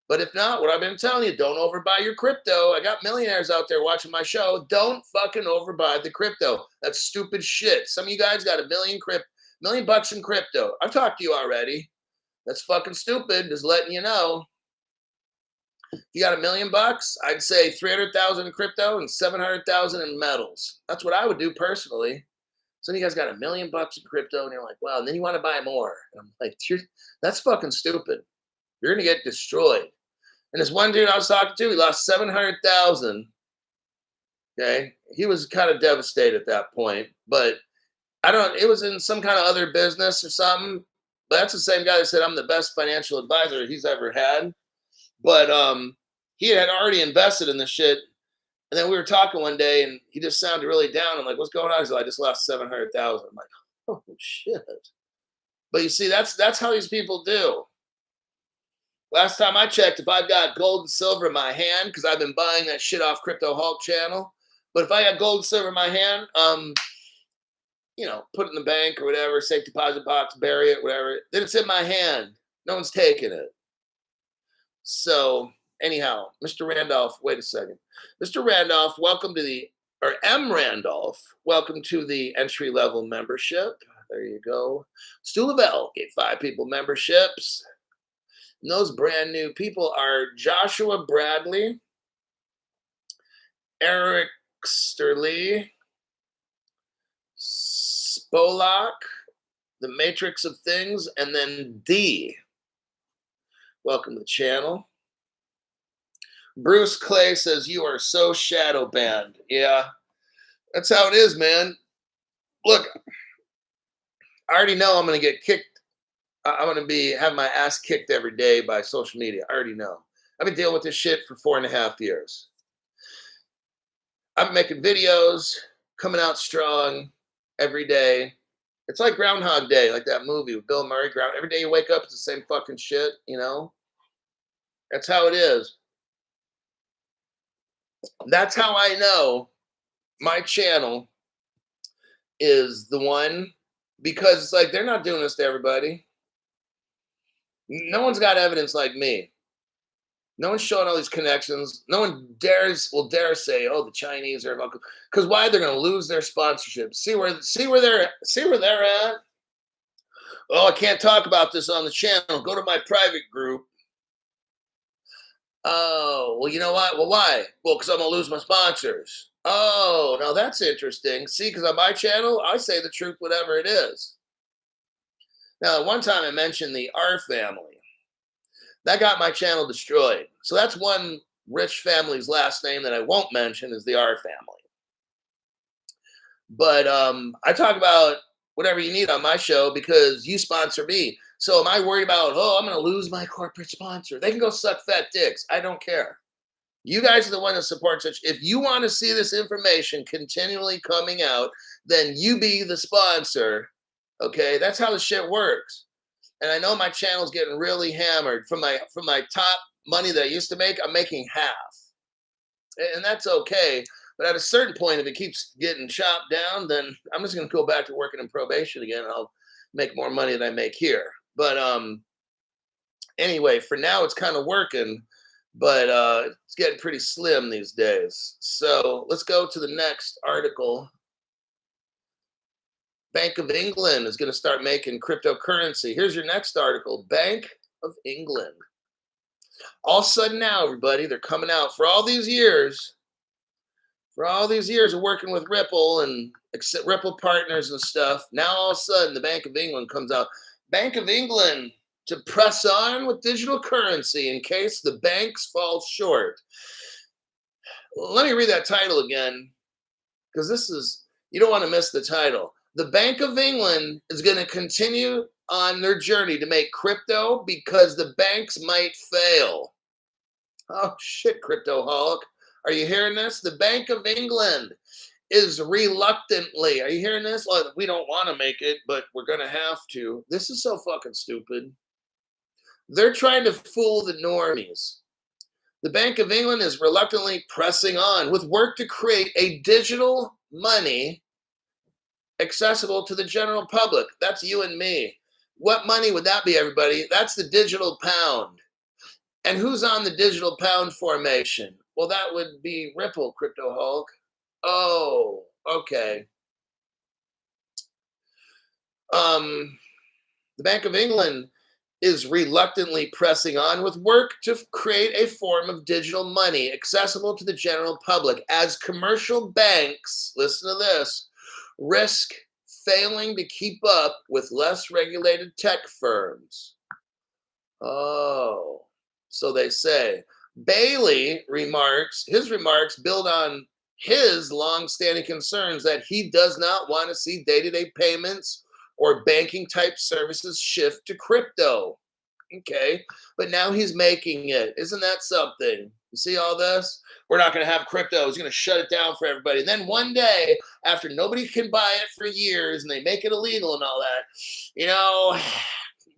But if not, what I've been telling you, don't overbuy your crypto. I got millionaires out there watching my show. Don't fucking overbuy the crypto. That's stupid shit. Some of you guys got $1 million bucks in crypto. I've talked to you already. That's fucking stupid. Just letting you know. If you got $1 million bucks, I'd say 300,000 in crypto and 700,000 in metals. That's what I would do personally. Some of you guys got $1 million bucks in crypto, and you're like, wow, and then you want to buy more. And I'm like, that's fucking stupid. You're gonna get destroyed. And this one dude I was talking to, he lost 700,000. Okay, he was kind of devastated at that point, but it was in some kind of other business or something. But that's the same guy that said I'm the best financial advisor he's ever had. But he had already invested in this shit. And then we were talking one day, and he just sounded really down. I'm like, "What's going on?" He's like, "I just lost 700,000." I'm like, "Oh shit!" But you see, that's how these people do. Last time I checked, if I've got gold and silver in my hand, because I've been buying that shit off Crypto Hulk channel. But if I got gold and silver in my hand, put it in the bank or whatever, safe deposit box, bury it, whatever. Then it's in my hand. No one's taking it. So Anyhow, Mr. Randolph, wait a second. Mr. Randolph, welcome to the, or M. Randolph, welcome to the entry level membership. There you go. Stu Lavelle gave 5 people memberships. And those brand new people are Joshua Bradley, Eric Sterling, Spolak, The Matrix of Things, and then D. Welcome to the channel. Bruce Clay says, you are so shadow banned. Yeah, that's how it is, man. Look, I already know I'm going to get kicked. I'm going to have my ass kicked every day by social media. I already know. I've been dealing with this shit for 4.5 years. I'm making videos, coming out strong every day. It's like Groundhog Day, like that movie with Bill Murray. Every day you wake up, it's the same fucking shit, you know? That's how it is. That's how I know my channel is the one, because it's like they're not doing this to everybody. No one's got evidence like me. No one's showing all these connections. No one will dare say, "Oh, the Chinese are," because why? They're going to lose their sponsorship. See where they're at. Oh, I can't talk about this on the channel. Go to my private group. Oh, well, you know what? Well, why? Well, because I'm going to lose my sponsors. Oh, now that's interesting. See, because on my channel, I say the truth, whatever it is. Now, at one time I mentioned the R family. That got my channel destroyed. So that's one rich family's last name that I won't mention is the R family. But I talk about whatever you need on my show because you sponsor me. So am I worried about, oh, I'm going to lose my corporate sponsor? They can go suck fat dicks. I don't care. You guys are the one that supports it. If you want to see this information continually coming out, then you be the sponsor. Okay, that's how the shit works. And I know my channel's getting really hammered from my top money that I used to make. I'm making half, and that's okay. But at a certain point, if it keeps getting chopped down, then I'm just going to go back to working in probation again. And I'll make more money than I make here. But anyway, for now, it's kind of working, but it's getting pretty slim these days. So let's go to the next article. Bank of England is going to start making cryptocurrency. Here's your next article. Bank of England. All of a sudden now, everybody, they're coming out for all these years. For all these years of working with Ripple and Ripple partners and stuff, now all of a sudden the Bank of England comes out. Bank of England to press on with digital currency in case the banks fall short. Let me read that title again, because you don't want to miss the title. The Bank of England is going to continue on their journey to make crypto because the banks might fail. Oh, shit, Cryptoholic. Are you hearing this? The Bank of England is reluctantly, are you hearing this? Well, we don't want to make it, but we're going to have to. This is so fucking stupid. They're trying to fool the normies. The Bank of England is reluctantly pressing on with work to create a digital money accessible to the general public. That's you and me. What money would that be, everybody? That's the digital pound. And who's on the digital pound formation? Well, that would be Ripple, Cryptoholic. Oh, okay. The Bank of England is reluctantly pressing on with work to create a form of digital money accessible to the general public as commercial banks, listen to this, risk failing to keep up with less regulated tech firms. Oh, so they say. Bailey his remarks build on his long-standing concerns that he does not want to see day-to-day payments or banking type services shift to crypto. Okay, but now he's making it. Isn't that something? You see all this? We're not going to have crypto. He's going to shut it down for everybody. And then one day, after nobody can buy it for years and they make it illegal and all that,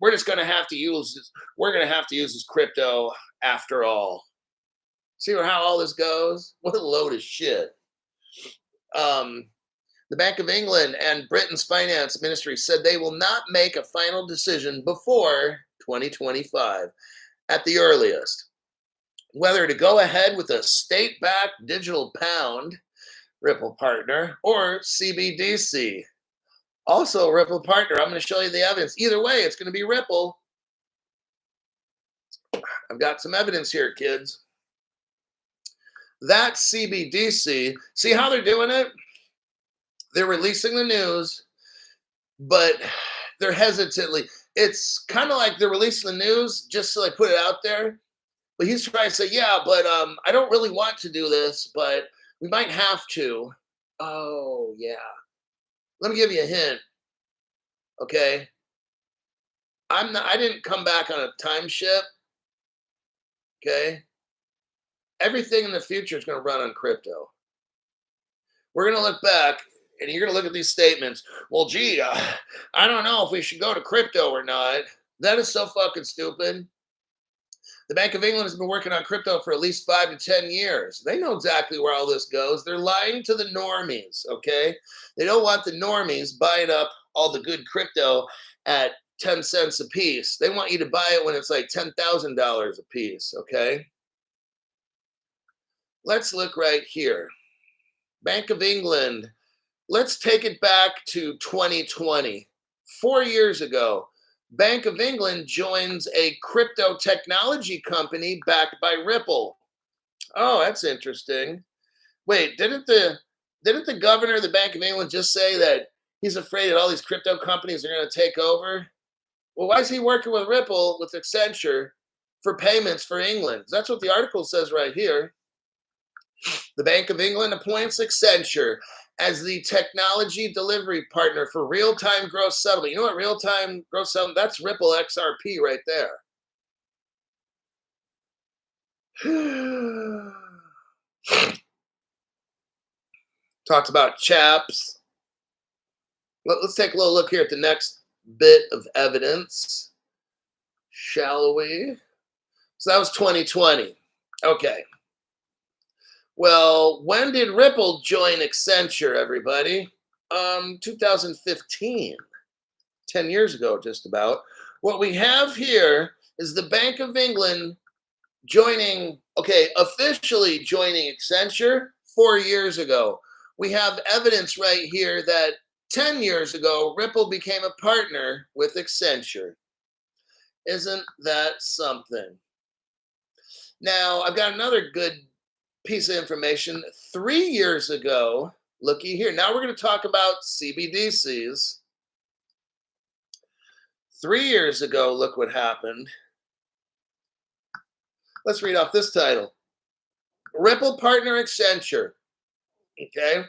we're just going to have to use this. We're going to have to use this crypto after all. See how all this goes? What a load of shit. The Bank of England and Britain's finance ministry said they will not make a final decision before 2025 at the earliest. whether to go ahead with a state-backed digital pound, Ripple partner, or CBDC. Also, Ripple partner. I'm going to show you the evidence. Either way, it's going to be Ripple. I've got some evidence here, kids. That CBDC, see how they're doing it? They're releasing the news, but they're hesitantly. It's kind of like they're releasing the news just so they put it out there. But he's trying to say, yeah, but I don't really want to do this, but we might have to. Oh, yeah. Let me give you a hint. Okay. I didn't come back on a time ship. Okay. Everything in the future is going to run on crypto. We're going to look back and you're going to look at these statements. Well, gee, I don't know if we should go to crypto or not. That is so fucking stupid. The Bank of England has been working on crypto for at least 5 to 10 years. They know exactly where all this goes. They're lying to the normies, okay? They don't want the normies buying up all the good crypto at 10 cents a piece. They want you to buy it when it's like $10,000 a piece, okay? Let's look right here. Bank of England. Let's take it back to 2020. 4 years ago, Bank of England joins a crypto technology company backed by Ripple. Oh, that's interesting. Wait, didn't the governor of the Bank of England just say that he's afraid that all these crypto companies are going to take over? Well, why is he working with Ripple, with Accenture, for payments for England? That's what the article says right here. The Bank of England appoints Accenture as the technology delivery partner for real-time gross settlement. You know what real-time gross settlement? That's Ripple XRP right there. Talks about chaps. Let's take a little look here at the next bit of evidence, shall we? So that was 2020. Okay. Well, when did Ripple join Accenture, everybody? 2015, 10 years ago, just about. What we have here is the Bank of England officially joining Accenture 4 years ago. We have evidence right here that 10 years ago, Ripple became a partner with Accenture. Isn't that something? Now, I've got another good piece of information. 3 years ago, looky here. Now we're going to talk about CBDCs. 3 years ago, look what happened. Let's read off this title. Ripple partner Accenture, okay,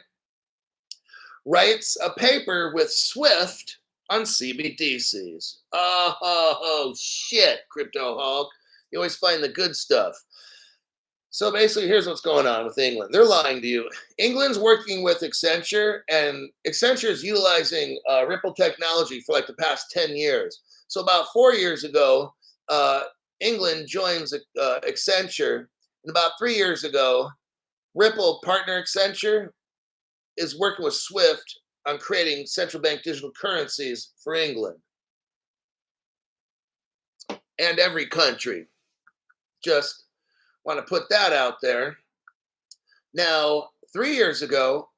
writes a paper with Swift on CBDCs. Oh, shit, Crypto Hulk. You always find the good stuff. So basically, here's what's going on with England. They're lying to you. England's working with Accenture, and Accenture is utilizing Ripple technology for like the past 10 years. So about 4 years ago, England joins Accenture, and about 3 years ago, Ripple partner Accenture is working with Swift on creating central bank digital currencies for England and every country. Just want to put that out there. Now, 3 years ago,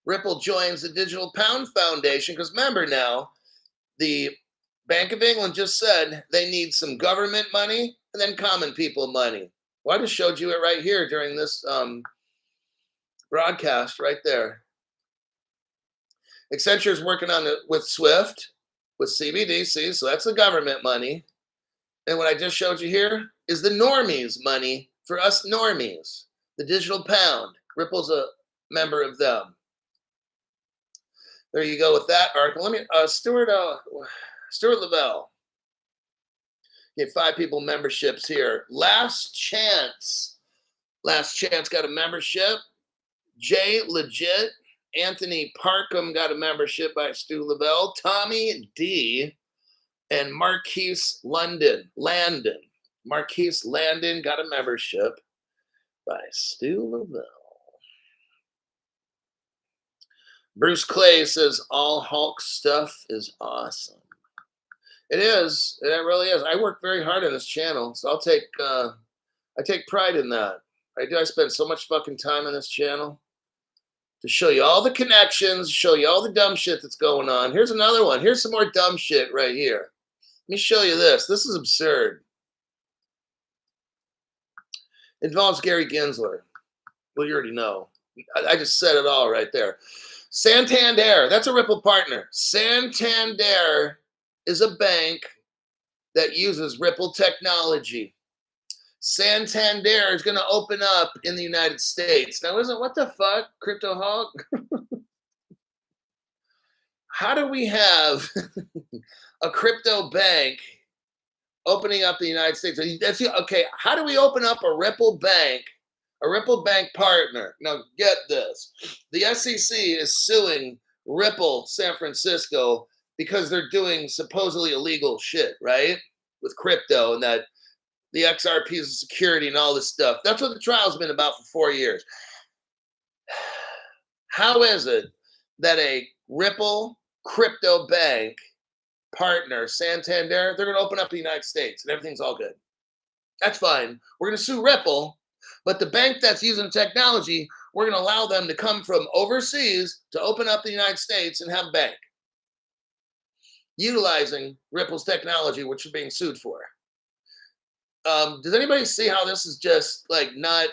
Ripple joins the Digital Pound Foundation because remember now, the Bank of England just said they need some government money and then common people money. Well, I just showed you it right here during this broadcast right there. Accenture is working on it with Swift, with CBDC, so that's the government money. And what I just showed you here is the normies money for us normies, the digital pound. Ripple's a member of them. There you go with that article. Let me, Stuart Lavelle. Get 5 people memberships here. Last Chance got a membership. Jay Legit. Anthony Parkham got a membership by Stu Lavelle. Tommy D. And Marquise Landon got a membership by Stu Lavelle. Bruce Clay says all Hulk stuff is awesome. It is. It really is. I work very hard on this channel, so I'll take I take pride in that. I do. I spend so much fucking time on this channel to show you all the connections, show you all the dumb shit that's going on. Here's another one. Here's some more dumb shit right here. Let me show you this. This is absurd. Involves Gary Gensler. Well, you already know. I just said it all right there. Santander, that's a Ripple partner. Santander is a bank that uses Ripple technology. Santander is going to open up in the United States. Now, what the fuck, Crypto Hawk? How do we have a crypto bank opening up the United States? Okay, how do we open up a Ripple bank partner? Now, get this. The SEC is suing Ripple San Francisco because they're doing supposedly illegal shit, right? With crypto and that the XRP is security and all this stuff. That's what the trial's been about for 4 years. How is it that a Ripple crypto bank partner, Santander, they're going to open up the United States and everything's all good? That's fine. We're going to sue Ripple, but the bank that's using technology, we're going to allow them to come from overseas to open up the United States and have a bank utilizing Ripple's technology, which you're being sued for. Does anybody see how this is just like not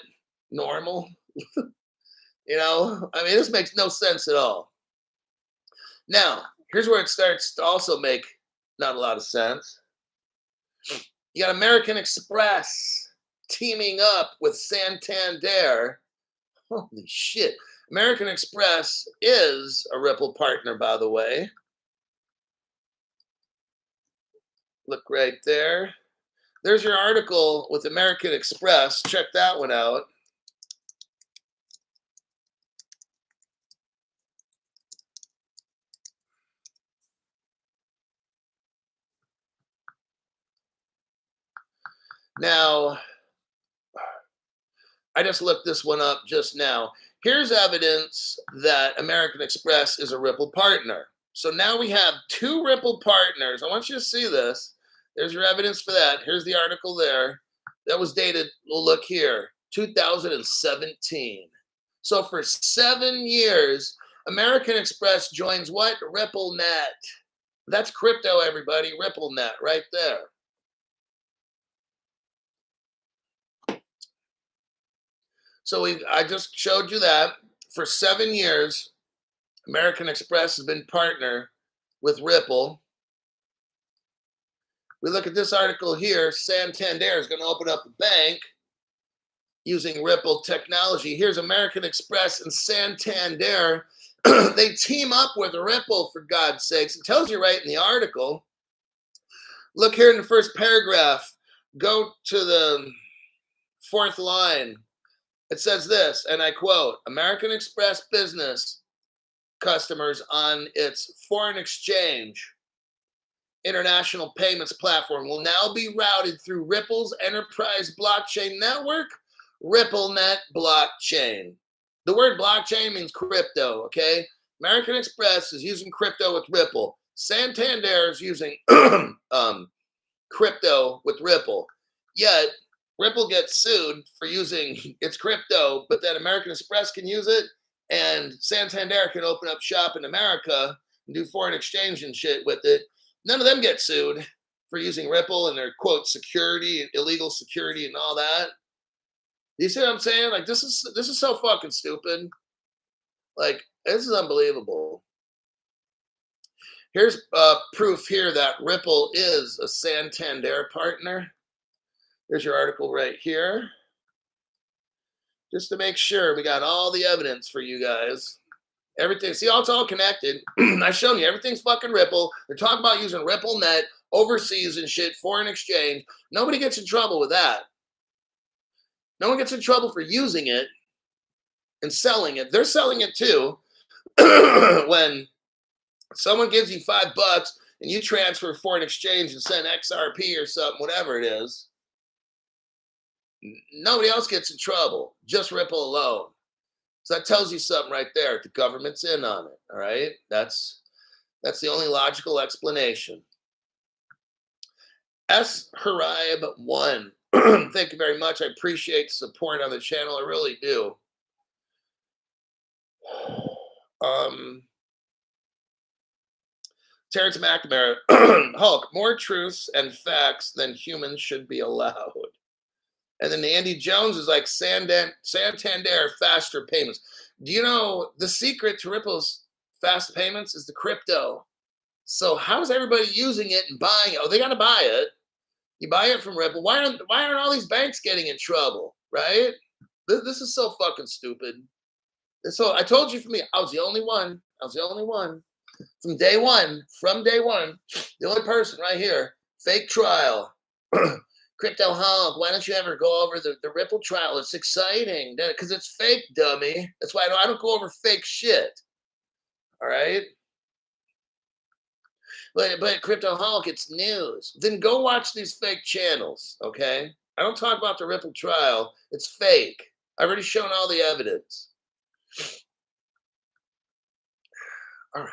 normal? You know, I mean, this makes no sense at all. Now, here's where it starts to also make not a lot of sense. You got American Express teaming up with Santander. Holy shit. American Express is a Ripple partner, by the way. Look right there. There's your article with American Express. Check that one out. Now, I just looked this one up just now. Here's evidence that American Express is a Ripple partner. So now we have 2 Ripple partners. I want you to see this. There's your evidence for that. Here's the article there. That was dated, well, look here, 2017. So for 7 years, American Express joins what? RippleNet. That's crypto, everybody. RippleNet right there. So I just showed you that. For 7 years, American Express has been partner with Ripple. We look at this article here. Santander is going to open up a bank using Ripple technology. Here's American Express and Santander. They team up with Ripple, for God's sakes. It tells you right in the article. Look here in the first paragraph. Go to the 4th line. It says this, and I quote, American Express business customers on its foreign exchange international payments platform will now be routed through Ripple's enterprise blockchain network, RippleNet blockchain. The word blockchain means crypto, okay? American Express is using crypto with Ripple. Santander is using crypto with Ripple. Yet, Ripple gets sued for using its crypto, but then American Express can use it, and Santander can open up shop in America and do foreign exchange and shit with it. None of them get sued for using Ripple and their, quote, security, illegal security and all that. You see what I'm saying? Like, this is so fucking stupid. Like, this is unbelievable. Here's proof here that Ripple is a Santander partner. There's your article right here. Just to make sure we got all the evidence for you guys. Everything, see, it's all connected. I've shown you everything's fucking Ripple. They're talking about using RippleNet overseas and shit, foreign exchange. Nobody gets in trouble with that. No one gets in trouble for using it and selling it. They're selling it too. When someone gives you $5 and you transfer foreign exchange and send XRP or something, whatever it is, nobody else gets in trouble, just Ripple alone. So that tells you something right there. The government's in on it, all right? That's the only logical explanation. S. Harib 1. Thank you very much. I appreciate the support on the channel. I really do. Um, Terrence McNamara, Hulk, more truths and facts than humans should be allowed. And then Andy Jones is like Santander faster payments. Do you know the secret to Ripple's fast payments is the crypto? So how's everybody using it and buying it? Oh, they got to buy it. You buy it from Ripple. Why aren't all these banks getting in trouble? Right? This is so fucking stupid. So I told you, for me, I was the only one. I was the only one from day one. From day one, the only person right here. Fake trial. Crypto Hulk, why don't you ever go over the Ripple trial? It's exciting because it's fake, dummy. That's why I don't go over fake shit. All right. But Crypto Hulk, it's news. Then go watch these fake channels, okay? I don't talk about the Ripple trial. It's fake. I've already shown all the evidence. All right.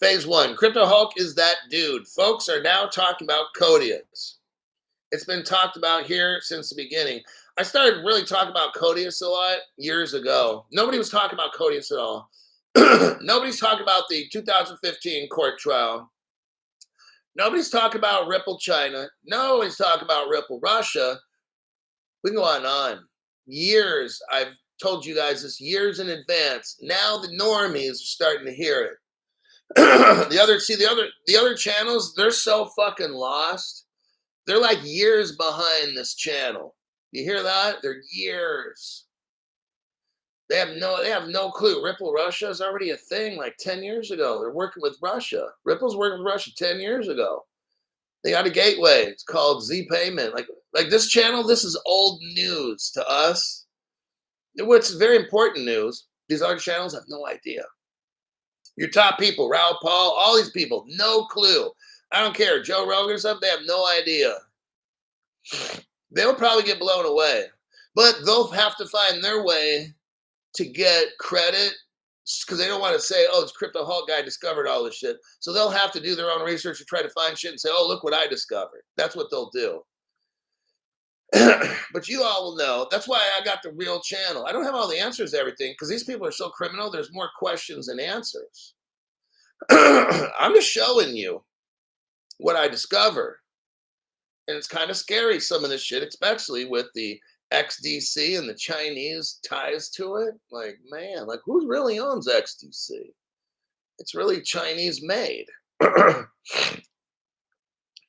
Phase one, Crypto Hulk is that dude. Folks are now talking about Codius. It's been talked about here since the beginning. I started really talking about Codius a lot years ago. Nobody was talking about Codius at all. Nobody's talking about the 2015 court trial. Nobody's talking about Ripple China. Nobody's talking about Ripple Russia. We can go on and on. Years, I've told you guys this years in advance. Now the normies are starting to hear it. The other channels, they're so fucking lost. They're like years behind this channel. You hear that? They're years. They have no clue. Ripple Russia is already a thing like 10 years ago. They're working with Russia. Ripple's working with Russia 10 years ago. They got a gateway. It's called Z Payment. Like this channel, this is old news to us. What's very important news, these other channels have no idea. Your top people, Raul Paul, all these people, no clue. I don't care. Joe Rogan or something, they have no idea. They'll probably get blown away. But they'll have to find their way to get credit because they don't want to say, oh, it's Crypto Hulk guy discovered all this shit. So they'll have to do their own research and try to find shit and say, oh, look what I discovered. That's what they'll do. But you all will know. That's why I got the real channel. I don't have all the answers to everything because these people are so criminal. There's more questions than answers. I'm just showing you what I discover. And it's kind of scary, some of this shit, especially with the XDC and the Chinese ties to it. Like, man, like who really owns XDC? It's really Chinese made. But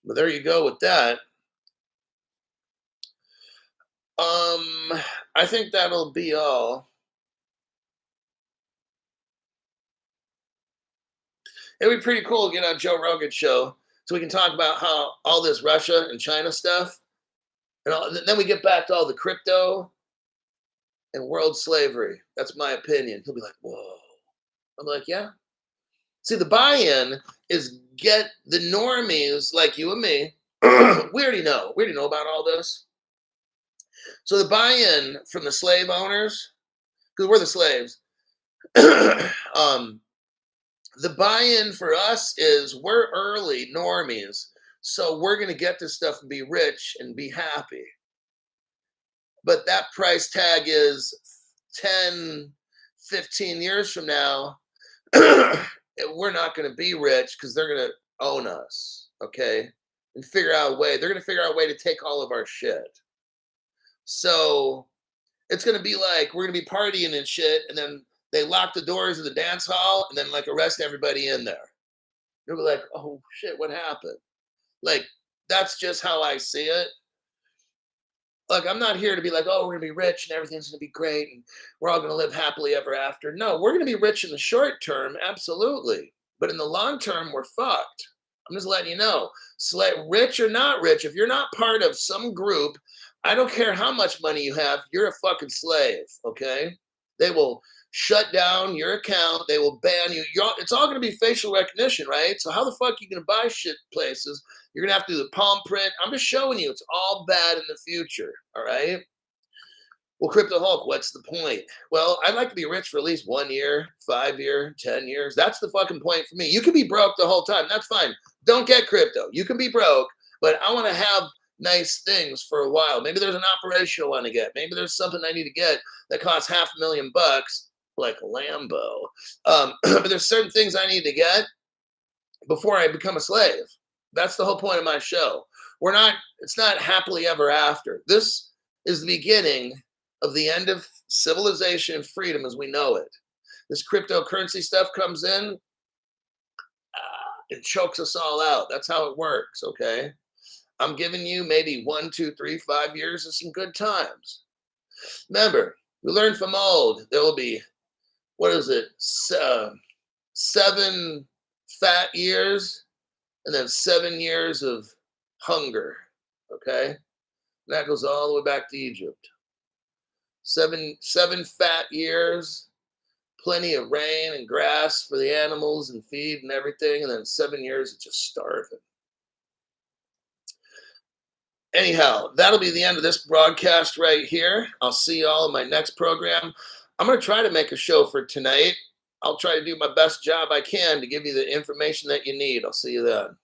there you go with that. I think that'll be all. It'd be pretty cool to get on Joe Rogan's show so we can talk about how all this Russia and China stuff, and then we get back to all the crypto and world slavery. That's my opinion. He'll be like, whoa. I'm like, yeah. See, the buy-in is get the normies like you and me. We already know. We already know about all this. So the buy-in from the slave owners, because we're the slaves, the buy-in for us is we're early normies. So we're going to get this stuff and be rich and be happy. But that price tag is 10, 15 years from now, we're not going to be rich because they're going to own us, okay? And figure out a way. They're going to figure out a way to take all of our shit. So it's going to be like we're going to be partying and shit, and then they lock the doors of the dance hall and then like arrest everybody in there. You'll be like, oh shit, what happened? Like, that's just how I see it. Like, I'm not here to be like, oh, we're going to be rich and everything's going to be great and we're all going to live happily ever after. No, we're going to be rich in the short term, absolutely. But in the long term, we're fucked. I'm just letting you know. Rich or not rich, if you're not part of some group, I don't care how much money you have, you're a fucking slave, okay? They will shut down your account. They will ban you. It's all going to be facial recognition, right? So how the fuck are you going to buy shit places? You're going to have to do the palm print. I'm just showing you it's all bad in the future, all right? Well, Crypto Hulk, what's the point? Well, I'd like to be rich for at least 1 year, 5 year, 10 years. That's the fucking point for me. You can be broke the whole time. That's fine. Don't get crypto. You can be broke, but I want to have nice things for a while. Maybe there's an operation I want to get. Maybe there's something I need to get that costs $500,000, like a Lambo. But there's certain things I need to get before I become a slave. That's the whole point of my show. It's not happily ever after. This is the beginning of the end of civilization and freedom as we know it. This cryptocurrency stuff comes in, it chokes us all out. That's how it works, okay? I'm giving you maybe 1, 2, 3, 5 years of some good times. Remember, we learned from old, there will be, what is it, 7 fat years and then 7 years of hunger, okay? And that goes all the way back to Egypt. Seven fat years, plenty of rain and grass for the animals and feed and everything, and then 7 years of just starving. Anyhow, that'll be the end of this broadcast right here. I'll see you all in my next program. I'm going to try to make a show for tonight. I'll try to do my best job I can to give you the information that you need. I'll see you then.